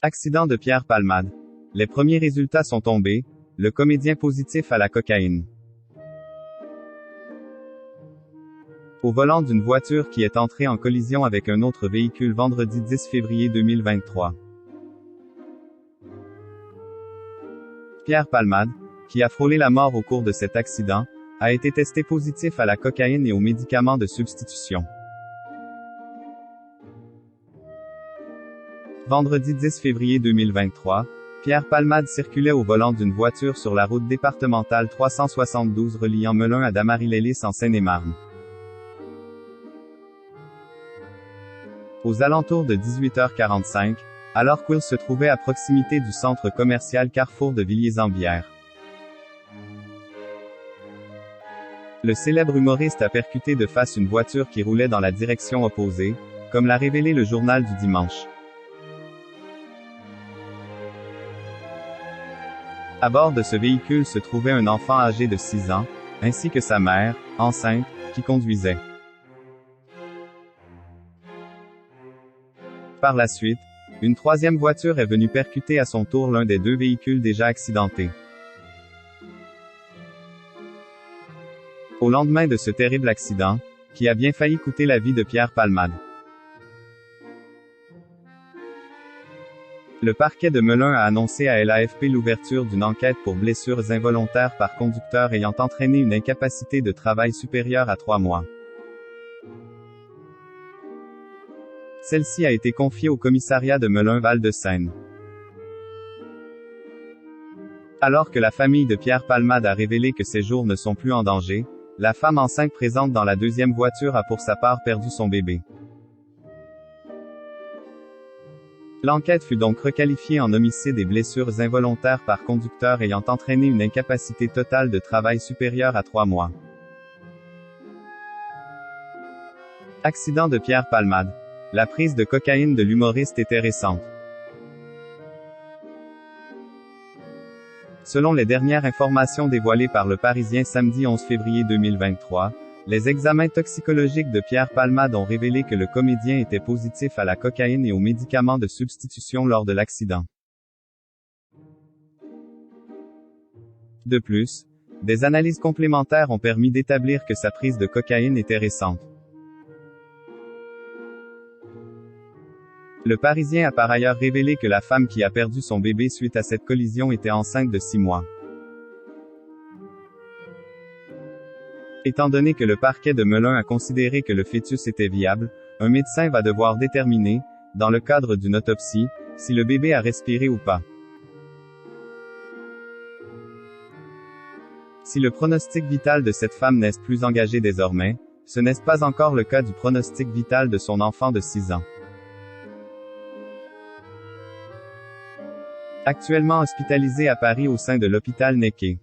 Accident de Pierre Palmade. Les premiers résultats sont tombés, le comédien positif à la cocaïne. Au volant d'une voiture qui est entrée en collision avec un autre véhicule vendredi 10 février 2023. Pierre Palmade, qui a frôlé la mort au cours de cet accident, a été testé positif à la cocaïne et aux médicaments de substitution. Vendredi 10 février 2023, Pierre Palmade circulait au volant d'une voiture sur la route départementale 372 reliant Melun à Damary-lès-Lys en Seine-et-Marne. Aux alentours de 18h45, alors qu'il se trouvait à proximité du centre commercial Carrefour de Villiers-en-Bière. Le célèbre humoriste a percuté de face une voiture qui roulait dans la direction opposée, comme l'a révélé le journal du dimanche. À bord de ce véhicule se trouvait un enfant âgé de 6 ans, ainsi que sa mère, enceinte, qui conduisait. Par la suite, une troisième voiture est venue percuter à son tour l'un des deux véhicules déjà accidentés. Au lendemain de ce terrible accident, qui a bien failli coûter la vie de Pierre Palmade. Le parquet de Melun a annoncé à l'AFP l'ouverture d'une enquête pour blessures involontaires par conducteur ayant entraîné une incapacité de travail supérieure à 3 mois. Celle-ci a été confiée au commissariat de Melun-Val-de-Seine. Alors que la famille de Pierre Palmade a révélé que ses jours ne sont plus en danger, la femme enceinte présente dans la deuxième voiture a pour sa part perdu son bébé. L'enquête fut donc requalifiée en homicide et blessures involontaires par conducteur ayant entraîné une incapacité totale de travail supérieure à 3 mois. Accident de Pierre Palmade. La prise de cocaïne de l'humoriste était récente. Selon les dernières informations dévoilées par Le Parisien samedi 11 février 2023, les examens toxicologiques de Pierre Palmade ont révélé que le comédien était positif à la cocaïne et aux médicaments de substitution lors de l'accident. De plus, des analyses complémentaires ont permis d'établir que sa prise de cocaïne était récente. Le Parisien a par ailleurs révélé que la femme qui a perdu son bébé suite à cette collision était enceinte de 6 mois. Étant donné que le parquet de Melun a considéré que le fœtus était viable, un médecin va devoir déterminer, dans le cadre d'une autopsie, si le bébé a respiré ou pas. Si le pronostic vital de cette femme n'est plus engagé désormais, ce n'est pas encore le cas du pronostic vital de son enfant de 6 ans. Actuellement hospitalisé à Paris au sein de l'hôpital Necker.